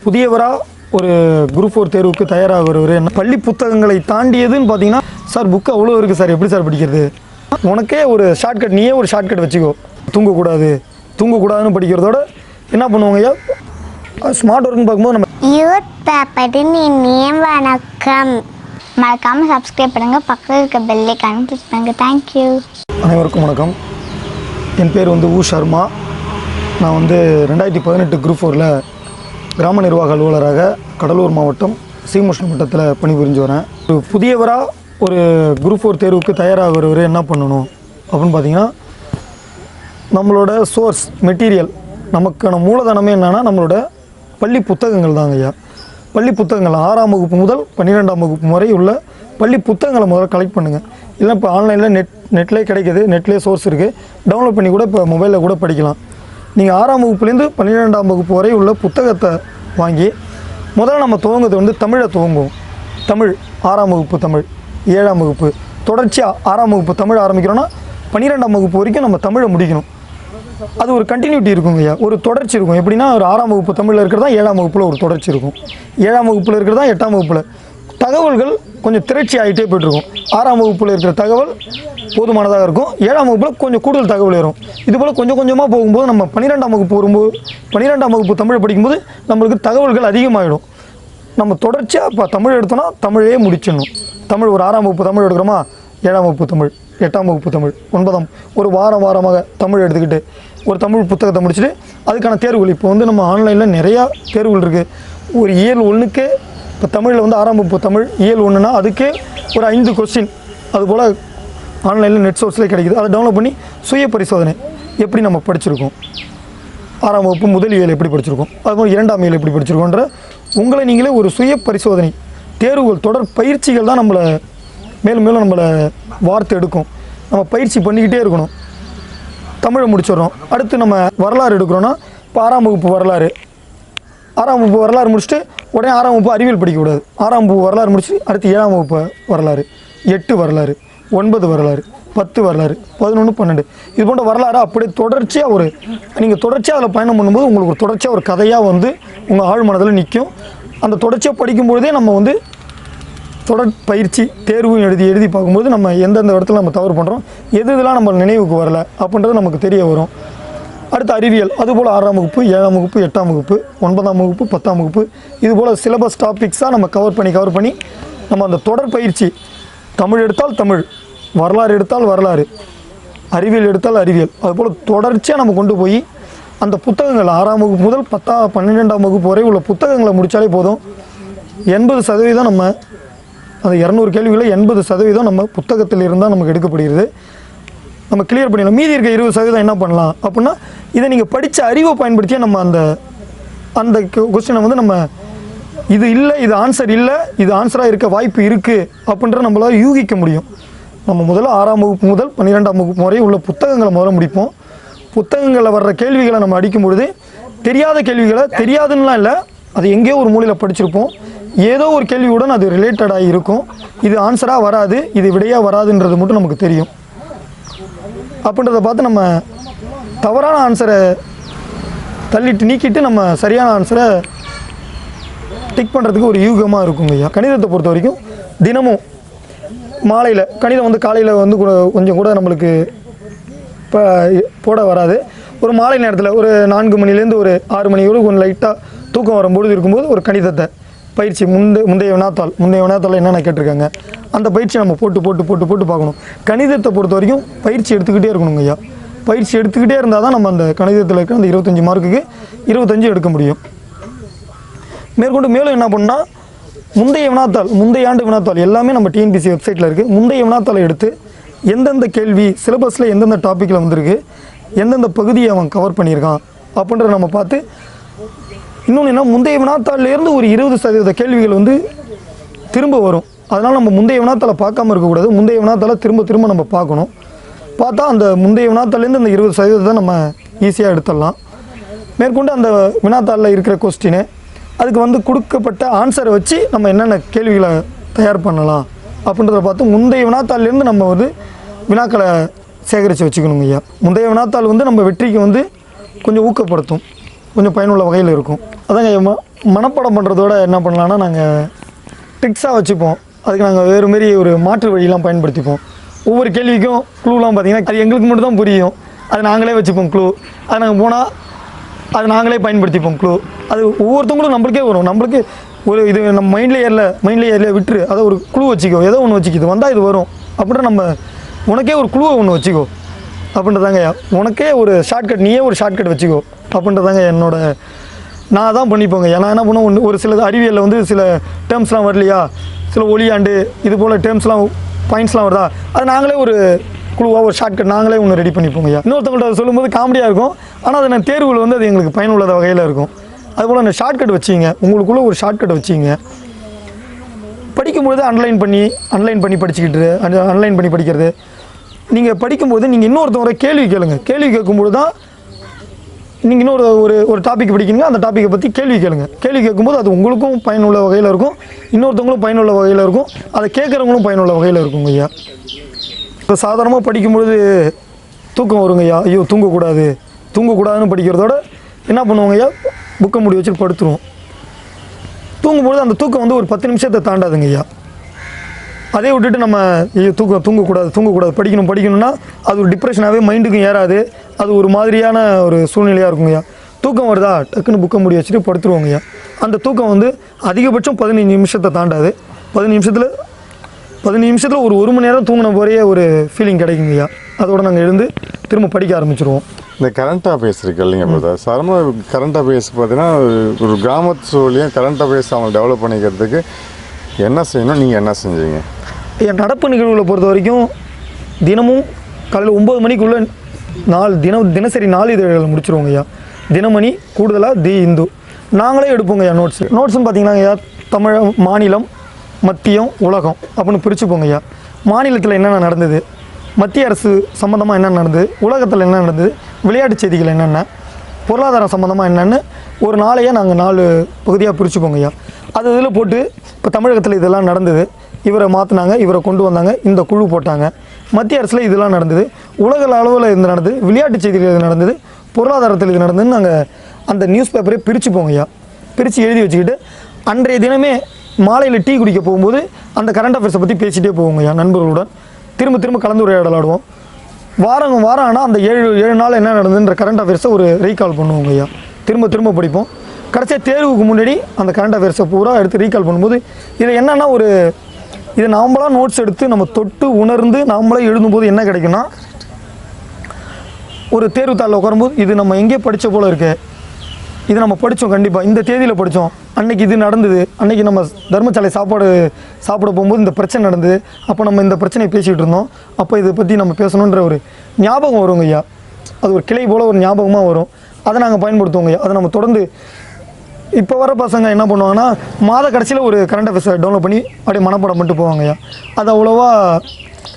புதியவராக ஒரு குரூப் 4 தேர்வுக்கு தயாராகிறவர் என்ன பள்ளி புத்தகங்களை தாண்டியதுன்னு பார்த்தீங்கன்னா, சார் புக்கு அவ்வளோ இருக்குது சார், எப்படி சார் படிக்கிறது? உனக்கே ஒரு ஷார்ட்கட், நீயே ஒரு ஷார்ட்கட் வச்சுக்கோ. தூங்கக்கூடாதுன்னு படிக்கிறதோட என்ன பண்ணுவாங்க ஐயா, ஸ்மார்ட் ஒர்க்குன்னு பார்க்கும்போது நம்ம யூத் பேப்பரின் இனிய வணக்கம். மறக்காமல் சப்ஸ்கிரைப் பண்ணுங்கள், பக்கத்தில் இருக்க பெல் ஐகானை கிளிக் பண்ணுங்கள். தேங்க்யூ. அனைவருக்கும் வணக்கம். என் பேர் ஊ சர்மா. நான் 2018 குரூப் 4ல் கிராம நிர்வாக அலுவலராக கடலூர் மாவட்டம் சீமுஷ்ணம் வட்டத்தில் பணிபுரிஞ்சு வரேன். ஒரு புதியவராக ஒரு குரூப் 4 தேர்வுக்கு தயாராகிறவர் என்ன பண்ணணும் அப்படின்னு பார்த்தீங்கன்னா, நம்மளோட சோர்ஸ் மெட்டீரியல், நமக்கான மூலதனமே என்னென்னா நம்மளோட பள்ளி புத்தகங்கள் தாங்க ஐயா. பள்ளி புத்தகங்கள் 6ஆம் வகுப்பு முதல் 12ஆம் வகுப்பு வரை உள்ள பள்ளி புத்தகங்களை முதல்ல கலெக்ட் பண்ணுங்கள். இல்லை இப்போ ஆன்லைனில் நெட்லேயே கிடைக்கிது, நெட்லேயே சோர்ஸ் இருக்குது, டவுன்லோட் பண்ணி கூட இப்போ மொபைலில் கூட படிக்கலாம். நீங்கள் 6ஆம் வகுப்புலேருந்து 12ஆம் வகுப்பு வரை உள்ள புத்தகத்தை வாங்கி முதல்ல நம்ம துவங்குறது தமிழை துவங்குவோம். தமிழ் 6ஆம் வகுப்பு தமிழ், 7ஆம் வகுப்பு தொடர்ச்சியாக 6ஆம் வகுப்பு தமிழ் ஆரம்பிக்கிறோன்னா 12ஆம் வகுப்பு வரைக்கும் நம்ம தமிழை முடிக்கணும். அது ஒரு கண்டினியூட்டி இருக்குங்க ஐயா, ஒரு தொடர்ச்சி இருக்கும். எப்படின்னா ஒரு 6ஆம் வகுப்பு தமிழில் இருக்கிறதா 7ஆம் வகுப்பில் ஒரு தொடர்ச்சி இருக்கும், 7ஆம் வகுப்பில் இருக்கிறதா 8ஆம் வகுப்பில். தகவல்கள் கொஞ்சம் திரட்சி ஆகிட்டே போய்ட்டுருக்கும். 6ஆம் வகுப்பில் இருக்கிற தகவல் போதுமானதாக இருக்கும், 7ஆம் வகுப்பில் கொஞ்சம் கூடுதல் தகவல் வரும். இதுபோல் கொஞ்சம் கொஞ்சமாக போகும்போது நம்ம 12ஆம் வகுப்பு வரும்போது 12ஆம் வகுப்பு தமிழை படிக்கும்போது நம்மளுக்கு தகவல்கள் அதிகமாகிடும். நம்ம தொடர்ச்சியாக இப்போ தமிழ் எடுத்தோன்னா தமிழே முடிச்சிடணும். தமிழ் ஒரு 6ஆம் வகுப்பு தமிழ் எடுக்கிறோமா, 7ஆம் வகுப்பு தமிழ், 8ஆம் வகுப்பு தமிழ், 9ஆம் ஒரு வாரமாக தமிழ் எடுத்துக்கிட்டு ஒரு தமிழ் புத்தகத்தை முடிச்சுட்டு அதுக்கான தேர்வுகள் இப்போ நம்ம ஆன்லைனில் நிறையா தேர்வுகள் இருக்குது. ஒரு இயல் 1க்கு இப்போ தமிழில் 6ஆம் வகுப்பு தமிழ் இயல் 1னா அதுக்கே ஒரு 5 கொஸ்டின் அதுபோல் ஆன்லைனில் நெட் சோர்ஸ்லேயே கிடைக்குது. அதை டவுன்லோட் பண்ணி சுய பரிசோதனை எப்படி நம்ம படிச்சிருக்கோம், 6ஆம் வகுப்பு முதல் இயல் எப்படி படிச்சிருக்கோம், அதுபோல் 2ஆம் இயல் எப்படி படிச்சிருக்கோன்ற உங்களை நீங்களே ஒரு சுய பரிசோதனை தேர்வுகள் தொடர் பயிற்சிகள் தான் நம்மளை மேலும் மேலும் நம்மளை வார்த்தை எடுக்கும். நம்ம பயிற்சி பண்ணிக்கிட்டே இருக்கணும். தமிழை முடிச்சிடறோம், அடுத்து நம்ம வரலாறு எடுக்கிறோன்னா இப்போ 6ஆம் வகுப்பு வரலாறு முடிச்சுட்டு உடனே 6ஆம் வகுப்பு அறிவியல் படிக்கக்கூடாது. 6ஆம் வகுப்பு வரலாறு முடிச்சுட்டு அடுத்து 7ஆம் வகுப்பு வரலாறு, 8 வரலாறு, 9 வரலாறு, 10 வரலாறு, 11, 12 இது போன்ற வரலாறு அப்படியே தொடர்ச்சியாக நீங்கள் தொடர்ச்சியாக அதில் பயணம் பண்ணும்போது உங்களுக்கு ஒரு தொடர்ச்சியாக ஒரு கதையாக உங்கள் ஆழ் மனதில் நிற்கும். அந்த தொடர்ச்சியாக படிக்கும்பொழுதே நம்ம தொடர் பயிற்சி தேர்வும் எழுதி பார்க்கும்போது நம்ம எந்தெந்த இடத்துல நம்ம தவறு பண்ணுறோம், இதெல்லாம் நம்ம நினைவுக்கு வரலை அப்படின்றது நமக்கு தெரிய வரும். அடுத்து அறிவியல், அதுபோல் 6ஆம் வகுப்பு 7ஆம் வகுப்பு 8ஆம் வகுப்பு 9ஆம் வகுப்பு 10ஆம் வகுப்பு இதுபோல் சிலபஸ் டாபிக்ஸாக நம்ம கவர் பண்ணி நம்ம அந்த தொடர் பயிற்சி, தமிழ் எடுத்தால் தமிழ், வரலாறு எடுத்தால் வரலாறு, அறிவியல் எடுத்தால் அறிவியல், அதுபோல் தொடர்ச்சியாக நம்ம கொண்டு போய் அந்த புத்தகங்கள் 6ஆம் வகுப்பு முதல் 12ஆம் வகுப்பு வரை உள்ள புத்தகங்களை முடித்தாலே போதும். 80% நம்ம அந்த 200 கேள்விகளில் 80% நம்ம புத்தகத்தில் இருந்தால் நமக்கு எடுக்கப்படுகிறது. நம்ம கிளியர் பண்ணிடலாம். மீதி இருக்க 20% என்ன பண்ணலாம் அப்படின்னா, இதை நீங்கள் படித்த அறிவை பயன்படுத்தியே நம்ம அந்த கொஸ்டினை நம்ம இது இல்லை, இது ஆன்சர் இல்லை, இது ஆன்சராக இருக்க வாய்ப்பு இருக்குது அப்படின்ற நம்மளால் யூகிக்க முடியும். நம்ம முதல்ல 6ஆம் வகுப்பு முதல் 12ஆம் வகுப்பு வரை உள்ள புத்தகங்களை முதல்ல முடிப்போம். புத்தகங்களில் வர்ற கேள்விகளை நம்ம அடிக்கும் பொழுது தெரியாத கேள்விகளை தெரியாதுன்னெலாம் இல்லை, அது எங்கேயோ ஒரு மூலையில் படிச்சிருப்போம், ஏதோ ஒரு கேள்வியுடன் அது ரிலேட்டடாக இருக்கும். இது ஆன்சராக வராது, இது விடையாக வராதுன்றது மட்டும் நமக்கு தெரியும். அப்படின்றத பார்த்து நம்ம தவறான ஆன்சரை நீக்கிட்டு நம்ம சரியான ஆன்சரை டிக் பண்ணுறதுக்கு ஒரு யூகமாக இருக்குங்க ஐயா. கணிதத்தை பொறுத்த வரைக்கும் தினமும் மாலையில் கணிதம் காலையில் கொஞ்சம் கூட நம்மளுக்கு இப்போ போட வராது. ஒரு மாலை நேரத்தில் ஒரு 4 மணிலேருந்து ஒரு 6 மணியோடு கொஞ்சம் லைட்டாக தூக்கம் வரும்பொழுது இருக்கும்போது ஒரு கணிதத்தை பயிற்சி முந்தைய வினாத்தாள் என்னென்ன கேட்டிருக்காங்க அந்த பயிற்சி நம்ம போட்டு பார்க்கணும். கணிதத்தை பொறுத்த வரைக்கும் பயிற்சி எடுத்துக்கிட்டே இருக்கணுங்க ஐயா. பயிற்சி எடுத்துக்கிட்டே இருந்தால் தான் நம்ம அந்த கணிதத்தில் இருக்க அந்த 25 மார்க்குக்கு 25 எடுக்க முடியும். மேலும் என்ன பண்ணால் முந்தைய ஆண்டு வினாத்தாள் எல்லாமே நம்ம TNPSC வெப்சைட்டில் இருக்குது. முந்தைய வினாத்தாளை எடுத்து எந்தெந்த கேள்வி சிலபஸில் எந்தெந்த டாப்பிக்கில் வந்திருக்கு, எந்தெந்த பகுதியை அவன் கவர் பண்ணியிருக்கான் அப்படின்றத நம்ம பார்த்து, இன்னொன்று என்ன, முந்தைய வினாத்தாள்லேருந்து ஒரு 20% கேள்விகள் திரும்ப வரும். அதனால் நம்ம முந்தைய வினாத்தாளை பார்க்காம இருக்கக்கூடாது. முந்தைய வினாத்தாளை திரும்ப நம்ம பார்க்கணும். பார்த்தா அந்த முந்தைய வினாத்தாள்லேருந்து அந்த 20% நம்ம ஈஸியாக எடுத்துடலாம். மேற்கொண்டு அந்த வினாத்தாளில் இருக்கிற கொஸ்டினு அதுக்கு கொடுக்கப்பட்ட ஆன்சரை வச்சு நம்ம என்னென்ன கேள்விகளை தயார் பண்ணலாம் அப்படின்றத பார்த்து முந்தைய வினாத்தாள்லேருந்து நம்ம வினாக்களை சேகரித்து வச்சுக்கணுங்க ஐயா. முந்தைய வினாத்தாள் நம்ம வெற்றிக்கு கொஞ்சம் ஊக்கப்படுத்தும். கொஞ்சம் பயனுள்ள வகையில் இருக்கும். அதாங்க மனப்பாடம் பண்ணுறதோட என்ன பண்ணலான்னா நாங்கள் ட்ரிக்ஸாக வச்சுப்போம். அதுக்கு நாங்கள் வேறு மாரி ஒரு மாற்று வழியெலாம் பயன்படுத்திப்போம். ஒவ்வொரு கேள்விக்கும் க்ளூலாம் பார்த்திங்கன்னா அது எங்களுக்கு மட்டும் தான் புரியும். அது நாங்களே வச்சுப்போம் க்ளூ. அது நாங்கள் போனால் அது நாங்களே பயன்படுத்திப்போம் க்ளூ. அது ஒவ்வொருத்தவங்களும் நம்மளுக்கே வரும். நம்மளுக்கு ஒரு இது நம்ம மைண்ட்லேயே ஏறல விட்டுரு, அதை ஒரு க்ளூ வச்சுக்கோ, ஏதோ ஒன்று வச்சுக்கிது வந்தால் இது வரும் அப்படின்ற நம்ம உனக்கே ஒரு க்ளூவை ஒன்று வச்சுக்கோ அப்படின்றதாங்க. உனக்கே ஒரு ஷார்ட்கட், நீயே ஒரு ஷார்ட்கட் வச்சுக்கோ அப்படின்றதாங்க நான் தான் பண்ணிப்போங்க. ஏன்னா என்ன பண்ணுவோம், ஒரு சில அறிவியலில் வந்து சில டேர்ம்ஸ்லாம் வரலையா, சில ஒளியாண்டு இது போல் டேர்ம்ஸ்லாம் பாயிண்ட்ஸ்லாம் வருதா, அது நாங்களே ஒரு குழுவாக ஒரு ஷார்ட்கட் நாங்களே ஒன்று ரெடி பண்ணிப்போங்கய்யா. இன்னொருத்தவங்கள்ட்ட சொல்லும்போது காமெடியாக இருக்கும், ஆனால் அது நான் தேர்வில் வந்து அது எங்களுக்கு பயனுள்ள வகையில் இருக்கும். அதுபோல் அந்த ஷார்ட்கட் வச்சிங்க, உங்களுக்குள்ளே ஒரு ஷார்ட்கட் வச்சிங்க. படிக்கும்பொழுது அன்லைன் பண்ணி படிச்சுக்கிட்டு அன்லைன் பண்ணி படிக்கிறது. நீங்கள் படிக்கும்போது நீங்கள் இன்னொருத்தவரை கேள்வி கேளுங்க. கேள்வி கேட்கும்போது தான் நீங்கள் இன்னொரு ஒரு டாபிக் படிக்கிறீங்க, அந்த டாப்பிக்கை பற்றி கேள்வி கேளுங்க. கேள்வி கேட்கும்போது அது உங்களுக்கும் பயனுள்ள வகையில் இருக்கும், இன்னொருத்தவங்களும் பயனுள்ள வகையில் இருக்கும், அதை கேட்குறவங்களும் பயனுள்ள வகையில் இருக்குங்க ஐயா. இப்போ சாதாரணமாக படிக்கும்பொழுது தூக்கம் வருங்க ஐயா. ஐயோ தூங்கக்கூடாதுன்னு படிக்கிறதோட என்ன பண்ணுவாங்க ஐயா, புக்கை மூடி வச்சுட்டு படுத்துருவோம். தூங்கும்பொழுது அந்த தூக்கம் வந்து ஒரு 10 நிமிஷத்தை தாண்டாதுங்க ஐயா. அதே விட்டுட்டு நம்ம தூங்கக்கூடாது படிக்கணும்னா அது ஒரு டிப்ரெஷனாகவே மைண்டுக்கும் ஏறாது. அது ஒரு மாதிரியான ஒரு சூழ்நிலையாக இருக்குங்கய்யா. தூக்கம் வருதா டக்குன்னு புக்கை மூடி வச்சுட்டு படுத்துருவோங்கய்யா. அந்த தூக்கம் வந்து அதிகபட்சம் 15 நிமிஷத்தை தாண்டாது. 15 நிமிஷத்தில் ஒரு மணி நேரம் தூங்கின போறையே ஒரு ஃபீலிங் கிடைக்குங்கய்யா. அதோடு நாங்கள் எழுந்து திரும்ப படிக்க ஆரம்பிச்சிருவோம். இந்த கரண்ட் அஃபேர்ஸ் இருக்கு இல்லைங்க பிரதர், சாதாரணமாக கரண்ட் அஃபேர்ஸ் பார்த்தீங்கன்னா ஒரு கிராமத்து சூழலையும் கரண்ட் அஃபேர்ஸ் அவங்க டெவலப் பண்ணிக்கிறதுக்கு என்ன செய்யணும், நீங்கள் என்ன செஞ்சீங்க? என் நடப்பு நிகழ்வுகளை பொறுத்த வரைக்கும் தினமும் காலையில் 9 மணிக்குள்ளே தினசரி 4 இதழ்கள் முடிச்சிருவோங்க ஐயா. தினமணி, கூடுதலாக தி இந்து நாங்களே எடுப்போங்க ஐயா. நோட்ஸ்னு பார்த்தீங்கன்னா ஐயா, தமிழ், மாநிலம், மத்தியம், உலகம் அப்படின்னு பிரிச்சுப்போங்க ஐயா. மாநிலத்தில் என்னென்ன நடந்தது, மத்திய அரசு சம்மந்தமாக என்ன நடந்தது, உலகத்தில் என்ன நடந்தது, விளையாட்டு செய்திகள் என்னென்ன, பொருளாதாரம் சம்மந்தமாக என்னென்னு ஒரு நாளையே நாங்கள் 4 பகுதியாக பிரிச்சுப்போங்க ஐயா. அது இதில் போட்டு இப்போ தமிழகத்தில் இதெல்லாம் நடந்தது, இவரை மாற்றினாங்க, இவரை கொண்டு வந்தாங்க, இந்த குழு போட்டாங்க, மத்திய அரசில் இதெல்லாம் நடந்தது, உலக அளவில் இது நடந்தது, விளையாட்டு செய்திகள் இது நடந்தது, பொருளாதாரத்தில் இது நடந்ததுன்னு நாங்கள் அந்த நியூஸ் பேப்பரே பிரிச்சுப்போங்க ஐயா. பிரித்து எழுதி வச்சுக்கிட்டு அன்றைய தினமே மாலையில் டீ குடிக்க போகும்போது அந்த கரண்ட் அஃபேர்ஸை பற்றி பேசிகிட்டே போவோங்க ஐயா. நண்பர்களுடன் திரும்ப கலந்துரையாடலாடுவோம். வாரம் ஆனால் அந்த 7 நாள் என்ன நடந்ததுன்ற கரண்ட் அஃபேர்ஸை ஒரு ரீகால் பண்ணுவோங்க ஐயா. திரும்ப படிப்போம். கடைசியாக தேர்வுக்கு முன்னாடி அந்த கரண்ட் அஃபேர்ஸை பூரா எடுத்து ரீகால் பண்ணும்போது இதில் என்னென்னா இதை நாமளாக நோட்ஸ் எடுத்து நம்ம தொட்டு உணர்ந்து நாமளே எழுதும்போது என்ன கிடைக்குன்னா, ஒரு தேர்வுத்தாளில் உட்காரும்போது இது நம்ம எங்கேயே படித்த போல் இருக்கு, இது நம்ம படித்தோம், கண்டிப்பாக இந்த தேதியில் படித்தோம், அன்றைக்கி இது நடந்தது, அன்றைக்கி நம்ம தர்மசாலை சாப்பிட போகும்போது இந்த பிரச்சனை நடந்தது, அப்போ நம்ம இந்த பிரச்சனையை பேசிகிட்டு இருந்தோம், அப்போ இதை பற்றி நம்ம பேசணுன்ற ஒரு ஞாபகம் வருங்க ஐயா. அது ஒரு கிளை போல் ஒரு ஞாபகமாக வரும். அதை நாங்கள் பயன்படுத்துவோங்க ஐயா. அதை நம்ம தொடர்ந்து இப்போ வர பசங்க என்ன பண்ணுவாங்கன்னா, மாத கடைசியில் ஒரு கரண்ட் அஃபேர்ஸை டவுன்லோட் பண்ணி அப்படியே மனப்பாடம் பண்ணிட்டு போவாங்க ஐயா. அது அவ்வளோவா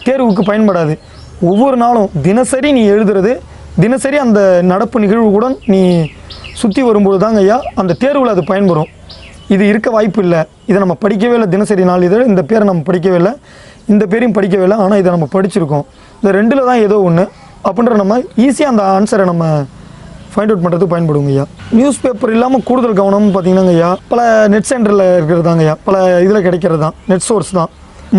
தேர்வுக்கு பயன்படாது. ஒவ்வொரு நாளும் தினசரி நீ எழுதுறது, தினசரி அந்த நடப்பு நிகழ்வுடன் நீ சுற்றி வரும்போது தாங்க ஐயா அந்த தேர்வில் அது பயன்படும். இது இருக்க வாய்ப்பு இல்லை, இதை நம்ம படிக்கவே இல்லை, தினசரி 4 இதழ், இந்த பேரை நம்ம படிக்கவே இல்லை, இந்த பேரையும் படிக்கவே இல்லை, ஆனால் இதை நம்ம படிச்சிருக்கோம், இந்த 2ல் தான் ஏதோ ஒன்று அப்படின்ற நம்ம ஈஸியாக அந்த ஆன்சரை நம்ம ஃபைண்ட் அவுட் பண்ணுறதுக்கு பயன்படுங்க ஐயா. நியூஸ் பேப்பர் இல்லாமல் கூடுதல் கவனம்னு பார்த்தீங்கன்னா ஐயா, பல நெட் சென்டரில் இருக்கிறது தாங்க ஐயா, பல இதில் கிடைக்கிறது தான், நெட் சோர்ஸ் தான்.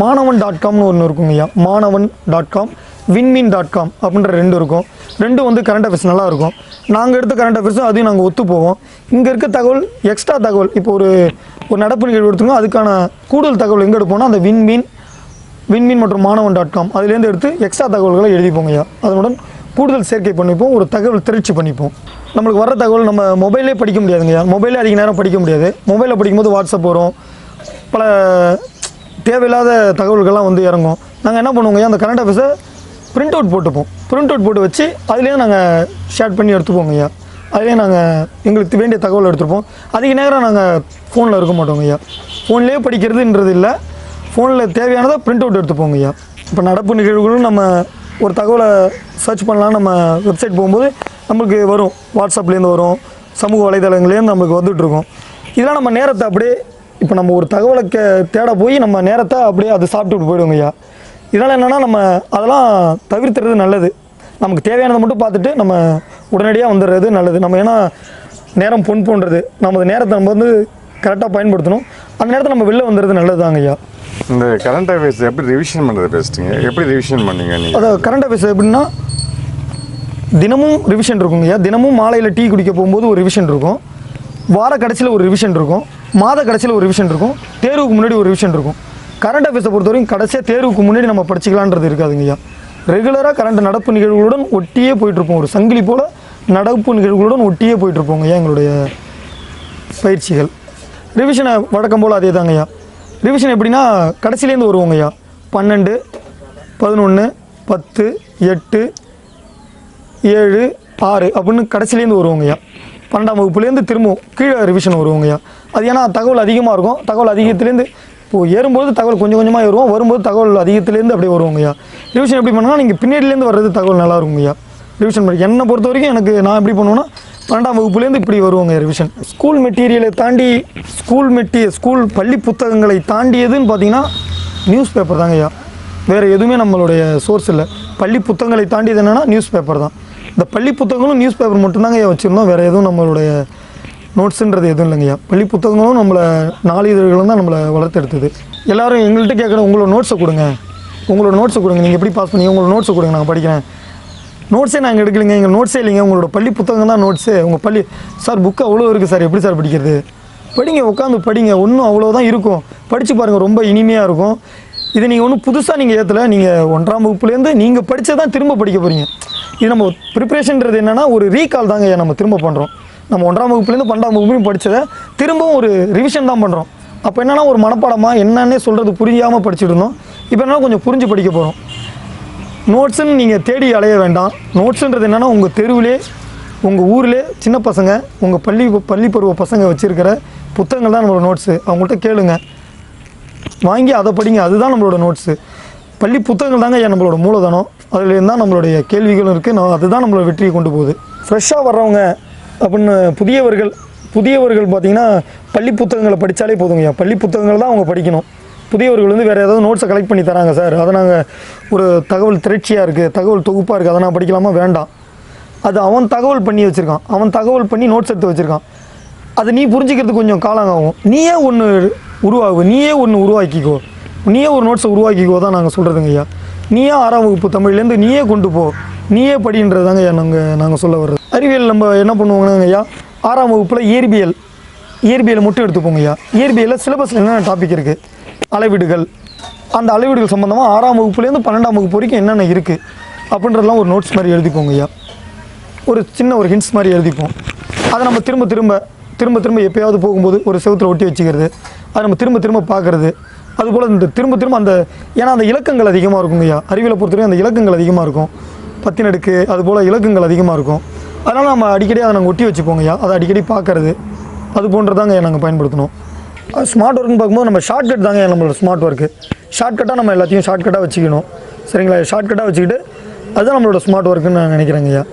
மாணவன்.comனு ஒன்று இருக்குங்க ஐயா. மாணவன்.com, விண்மீன்.com அப்படின்ற 2 இருக்கும். 2 வந்து கரண்ட் அஃபேர்ஸ் நல்லா இருக்கும். நாங்கள் எடுத்த கரண்ட் அஃபேர்ஸும் அதையும் நாங்கள் ஒத்து போவோம். இங்கே இருக்க தகவல், எக்ஸ்ட்ரா தகவல், இப்போ ஒரு நடப்பு நிகழ்வு எடுத்துக்கோங்க, அதுக்கான கூடுதல் தகவல் எங்கே எடுப்போம்னா அந்த விண்மீன் மற்றும் மாணவன்.com அதுலேருந்து எடுத்து எக்ஸ்ட்ரா தகவல்களை எழுதிப்போங்க ஐயா. அதனுடன் கூடுதல் சேர்க்கை பண்ணிப்போம், ஒரு தகவல் திரட்சி பண்ணிப்போம். நம்மளுக்கு வர தகவல் நம்ம மொபைலே படிக்க முடியாதுங்கய்யா. மொபைலே அதிக நேரம் படிக்க முடியாது. மொபைலில் படிக்கும்போது வாட்ஸ்அப் வரும், பல தேவையில்லாத தகவல்கள்லாம் வந்து இறங்கும். நாங்கள் என்ன பண்ணுவோங்கய்யா, அந்த கரண்ட் அஃபேர்ஸை பிரிண்ட் அவுட் போட்டு வச்சு அதுலேயே நாங்கள் ஷேர் பண்ணி எடுத்துப்போங்க ஐயா. அதுலேயே நாங்கள் எங்களுக்கு வேண்டிய தகவல் எடுத்துருப்போம். அதிக நேரம் நாங்கள் ஃபோனில் இருக்க மாட்டோங்க ஐயா. ஃபோன்லேயே படிக்கிறதுன்றது இல்லை, ஃபோனில் தேவையானதை பிரிண்ட் அவுட் எடுத்துப்போங்க ஐயா. இப்போ நடப்பு நிகழ்வுகளும் நம்ம ஒரு தகவலை சர்ச் பண்ணலாம், நம்ம வெப்சைட் போகும்போது நம்மளுக்கு வரும், வாட்ஸ்அப்லேருந்து வரும், சமூக வலைதளங்கள்லேருந்து நம்மளுக்கு வந்துட்டுருக்கோம். இதெல்லாம் நம்ம நேரத்தை அப்படியே, இப்போ நம்ம ஒரு தகவலை தேட போய் நம்ம நேரத்தை அப்படியே அது சாப்பிட்டுட்டு போயிடுவோங்க ஐயா. இதனால் என்னென்னா நம்ம அதெல்லாம் தவிர்த்துறது நல்லது. நமக்கு தேவையானதை மட்டும் பார்த்துட்டு நம்ம உடனடியாக வந்துடுறது நல்லது. நம்ம ஏன்னா நேரம் பொன் போன்றது. நமது நேரத்தை நம்ம வந்து கரெக்டாக பயன்படுத்தணும். அந்த நேரத்தில் நம்ம வெளில வந்துடுறது நல்லது தாங்க ஐயா. இந்த கரண்ட் அஃபேர்ஸ் எப்படி ரிவிஷன் பண்ணுறது பெஸ்ட்டுங்க? எப்படி ரிவிஷன் பண்ணீங்க நீங்கள்? அதாவது கரண்ட் அஃபேர்ஸ் எப்படின்னா தினமும் ரிவிஷன் இருக்குங்க ஐயா. தினமும் மாலையில் டீ குடிக்க போகும்போது ஒரு ரிவிஷன் இருக்கும், வார கடைசியில் ஒரு ரிவிஷன் இருக்கும், மாத கடைசியில் ஒரு ரிவிஷன் இருக்கும், தேர்வுக்கு முன்னாடி ஒரு ரிவிஷன் இருக்கும். கரண்ட் அஃபேர்ஸை பொறுத்தவரைக்கும் கடைசியாக தேர்வுக்கு முன்னாடி நம்ம படிச்சிக்கலான்றது இருக்காதுங்க ஐயா. ரெகுலராக கரண்ட் நடப்பு நிகழ்வுகளுடன் ஒட்டியே போயிட்டுருப்போம். ஒரு சங்கிலி போல் நடப்பு நிகழ்வுகளுடன் ஒட்டியே போயிட்டுருப்போங்க ஐயா எங்களுடைய பயிற்சிகள். ரிவிஷனை வழக்கம் போல் அதே தாங்க ஐயா. ரிவிஷன் எப்படின்னா கடைசிலேருந்து வருவோங்க ஐயா. 12, 11, 10, 8, 7, 6 அப்படின்னு கடைசிலேருந்து வருவோங்க ஐயா. 12ஆம் வகுப்புலேருந்து திரும்பவும் கீழே ரிவிஷன் வருவோங்க ஐயா. அது ஏன்னா தகவல் அதிகமாக இருக்கும். தகவல் அதிகத்துலேருந்து இப்போது ஏறும்போது தகவல் கொஞ்சம் கொஞ்சமாக ஏறுவோம், வரும்போது தகவல் அதிகத்துலேருந்து அப்படியே வருவோங்க ஐயா. ரிவிஷன் எப்படி பண்ணால் நீங்கள் பின்னாடிலேருந்து வர்றது தகவல் நல்லா இருக்குங்க ஐயா. ரிவிஷன் பண்ணி என்னை பொறுத்த வரைக்கும் எனக்கு நான் எப்படி பண்ணுவேன்னா 12ஆம் வகுப்புலேருந்து இப்படி வருவாங்க ரிவிஷன். ஸ்கூல் மெட்டீரியலை தாண்டி ஸ்கூல் பள்ளி புத்தகங்களை தாண்டியதுன்னு பார்த்தீங்கன்னா நியூஸ் பேப்பர் தாங்க ஐயா. வேறு எதுவுமே நம்மளுடைய சோர்ஸ் இல்லை. பள்ளி புத்தகங்களை தாண்டியது என்னென்னா நியூஸ் பேப்பர் தான். இந்த பள்ளி புத்தகங்களும் நியூஸ் பேப்பர் மட்டும்தாங்க ஐயா வச்சுருந்தோம். வேறு எதுவும் நம்மளுடைய நோட்ஸுன்றது எதுவும் இல்லைங்க ஐயா. பள்ளி புத்தகங்களும் நம்மளை நாளிதழ்களும் தான் நம்மளை வளர்த்தெடுத்தது. எல்லோரும் எங்கள்கிட்ட கேட்குறோம், உங்களோட நோட்ஸை கொடுங்க, நீங்கள் எப்படி பாஸ் பண்ணி உங்களோட நோட்ஸை கொடுங்க, நாங்கள் படிக்கிறேன். நோட்ஸே நாங்கள் எடுக்கலைங்க, எங்கள் நோட்ஸே இல்லைங்க, உங்களோட பள்ளி புத்தகம் தான் நோட்ஸு. உங்கள் பள்ளி சார் புக்கு அவ்வளோ இருக்குது சார், எப்படி சார் படிக்கிறது? படிங்க, உட்காந்து படிங்க, ஒன்றும் அவ்வளோதான் இருக்கும், படித்து பாருங்கள், ரொம்ப இனிமையாக இருக்கும். இது நீங்கள் ஒன்றும் புதுசாக நீங்கள் ஏற்றலை, நீங்கள் 1ஆம் வகுப்புலேருந்து நீங்கள் படித்ததான் திரும்ப படிக்க போகிறீங்க. இது நம்ம ப்ரிப்ரேஷன்றது என்னென்னா ஒரு ரீகால் தாங்க நம்ம திரும்ப பண்ணுறோம். நம்ம 1ஆம் வகுப்புலேருந்து 12ஆம் வகுப்புலையும் படித்ததை திரும்பவும் ஒரு ரிவிஷன் தான் பண்ணுறோம். அப்போ என்னென்னா ஒரு மனப்பாடமாக என்னன்னே சொல்கிறது புரியாமல் படிச்சுட்டு இருந்தோம். இப்போ என்னென்னா கொஞ்சம் புரிஞ்சு படிக்க போகிறோம். நோட்ஸுன்னு நீங்கள் தேடி அலைய வேண்டாம். நோட்ஸுன்றது என்னென்னா உங்கள் தெருவிலே உங்கள் ஊரிலே சின்ன பசங்க உங்கள் பள்ளி பருவ பசங்க வச்சுருக்கிற புத்தகங்கள் தான் நம்மளோட நோட்ஸு. அவங்கள்ட்ட கேளுங்க, வாங்கி அதை படிங்க, அதுதான் நம்மளோட நோட்ஸு. பள்ளி புத்தகங்கள் தாங்க நம்மளோட மூலதனம். அதுலேருந்து தான் நம்மளுடைய கேள்விகளும் இருக்குது. அதுதான் நம்மளோட வெற்றியை கொண்டு போகுது. ஃப்ரெஷ்ஷாக வர்றவங்க அப்படின்னு புதியவர்கள் பார்த்திங்கன்னா பள்ளி புத்தகங்களை படித்தாலே போதுங்கய்யா. பள்ளி புத்தகங்கள் தான் அவங்க படிக்கணும். புதியவர்கள் வந்து வேறு ஏதாவது நோட்ஸை கலெக்ட் பண்ணி தராங்க சார், அதை நாங்கள் ஒரு தகவல் திரட்சியாக இருக்குது, தகவல் தொகுப்பாக இருக்குது, அதை நான் படிக்கலாமா? வேண்டாம். அது அவன் தகவல் பண்ணி வச்சுருக்கான், அவன் தகவல் பண்ணி நோட்ஸ் எடுத்து வச்சுருக்கான். அது நீ புரிஞ்சிக்கிறதுக்கு கொஞ்சம் காலம் ஆகும். நீயே ஒன்று உருவாக்கிக்கோ, நீயே ஒரு நோட்ஸை உருவாக்கிக்கோ தான் நாங்கள் சொல்கிறதுங்க ஐயா. நீயே 6ஆம் வகுப்பு தமிழ்லேருந்து நீயே கொண்டு போ, நீயே படின்றது தாங்க ஐயா நாங்கள் சொல்ல வர்றது. அறிவியல் நம்ம என்ன பண்ணுவோங்கன்னா ஐயா, 6ஆம் வகுப்பில் இயற்பியலை மட்டும் எடுத்துப்போங்க ஐயா. இயற்பியலில் சிலபஸில் என்னென்ன டாபிக் இருக்குது, அளவீடுகள், அந்த அளவீடுகள் சம்மந்தமாக 6ஆம் வகுப்புலேருந்து 12ஆம் வகுப்பு வரைக்கும் என்னென்ன இருக்குது அப்படின்றதெல்லாம் ஒரு நோட்ஸ் மாதிரி எழுதிப்போங்க ஐயா. ஒரு சின்ன ஒரு ஹிண்ட்ஸ் மாதிரி எழுதிப்போம். அதை நம்ம திரும்ப எப்போயாவது போகும்போது ஒரு செவுத்தில் ஒட்டி வச்சுக்கிறது, அதை நம்ம திரும்ப பார்க்குறது. அதுபோல் இந்த திரும்ப அந்த ஏன்னா அந்த இலக்கங்கள் அதிகமாக இருக்குங்க ஐயா. அறிவியலை பொறுத்தவரைக்கும் அந்த இலக்கங்கள் அதிகமாக இருக்கும், 10 அடுக்கு அதுபோல் இலக்கங்கள் அதிகமாக இருக்கும். அதனால் நம்ம அடிக்கடி அதை நாங்கள் ஒட்டி வச்சுப்போங்க ஐயா. அதை அடிக்கடி பார்க்குறது, அது போன்றதாங்க நாங்கள் பயன்படுத்தணும். ஸ்மார்ட் ஒர்க்குன்னு பார்க்கும்போது நம்ம ஷார்ட்கட் தாங்க நம்மளோட ஸ்மார்ட் ஒர்க்கு. ஷார்ட்கட்டாக நம்ம எல்லாத்தையும் ஷார்ட்கட்டாக வச்சுக்கணும், சரிங்களா? ஷார்ட்கட்டாக வச்சுக்கிட்டு அதுதான் நம்மளோட ஸ்மார்ட் ஒர்க்குன்னு நான் நினைக்கிறேங்க ஐயா.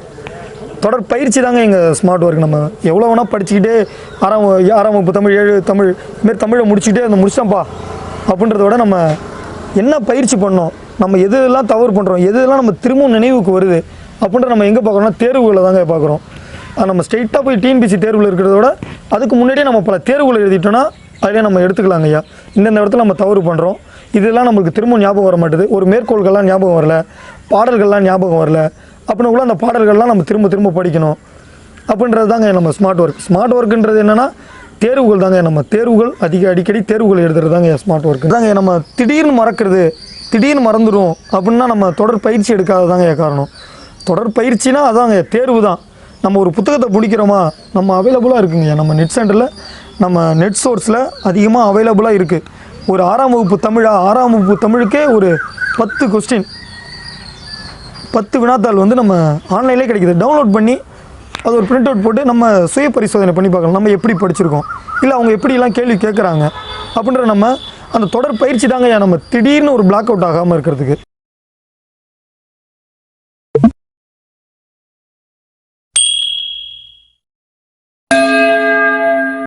தொடர் பயிற்சி தாங்க எங்கள் ஸ்மார்ட் ஒர்க். நம்ம எவ்வளோ வேணால் படிச்சுக்கிட்டே 6ஆம் வகுப்பு தமிழ் 7 தமிழ் இதுமாரி தமிழை முடிச்சுக்கிட்டே அந்த முடிச்சோம்ப்பா அப்படின்றத விட நம்ம என்ன பயிற்சி பண்ணோம், நம்ம எதெல்லாம் தவறு பண்ணுறோம், எதெல்லாம் நம்ம திரும்பவும் நினைவுக்கு வருது அப்படின்ற நம்ம எங்கே பார்க்குறோம்னா தேர்வுகளை தாங்க பார்க்குறோம். நம்ம ஸ்ட்ரெயிட்டாக போய் டிஎன்பிஎஸ்சி தேர்வில் இருக்கிறத விட அதுக்கு முன்னாடியே நம்ம பல தேர்வுகளை எழுதிட்டோன்னா அதிலே நம்ம எடுத்துக்கலாங்க ஐயா. இந்தந்த இடத்துல நம்ம தவறு பண்ணுறோம், இதெல்லாம் நம்மளுக்கு திரும்ப ஞாபகம் வர மாட்டுது, ஒரு மேற்கோள்கள்லாம் ஞாபகம் வரல, பாடல்கள்லாம் ஞாபகம் வரல அப்படின்னு கூட அந்த பாடல்கள்லாம் நம்ம திரும்ப படிக்கணும் அப்படின்றது தாங்க நம்ம ஸ்மார்ட் ஒர்க். ஸ்மார்ட் ஒர்க்குன்றது என்னென்னா தேர்வுகள் தாங்க. நம்ம தேர்வுகள் அடிக்கடி தேர்வுகள் எழுதுறது தாங்க ஸ்மார்ட் ஒர்க் தாங்க. நம்ம திடீர்னு மறந்துடும் அப்படின்னா நம்ம தொடர் பயிற்சி எடுக்காததாங்க காரணம். தொடர் பயிற்சினா அதாங்க தேர்வு தான். நம்ம ஒரு புத்தகத்தை முடிக்கிறோமா, நம்ம அவைலபிளாக இருக்குங்க நம்ம நெட் சென்டரில், நம்ம நெட் சோர்ஸில் அதிகமாக அவைலபிளாக இருக்குது. ஒரு 6ஆம் வகுப்பு தமிழுக்கே ஒரு 10 கொஸ்டின் 10 வினாத்தாள் வந்து நம்ம ஆன்லைன்லேயே கிடைக்கிது. டவுன்லோட் பண்ணி அது ஒரு பிரிண்ட் அவுட் போட்டு நம்ம சுய பரிசோதனை பண்ணி பார்க்கலாம், நம்ம எப்படி படிச்சிருக்கோம், இல்லை அவங்க எப்படிலாம் கேள்வி கேட்குறாங்க அப்படின்ற நம்ம அந்த தொடர் பயிற்சி தாங்க நம்ம திடீர்னு ஒரு பிளாக் அவுட் ஆகாமல் இருக்கிறதுக்கு.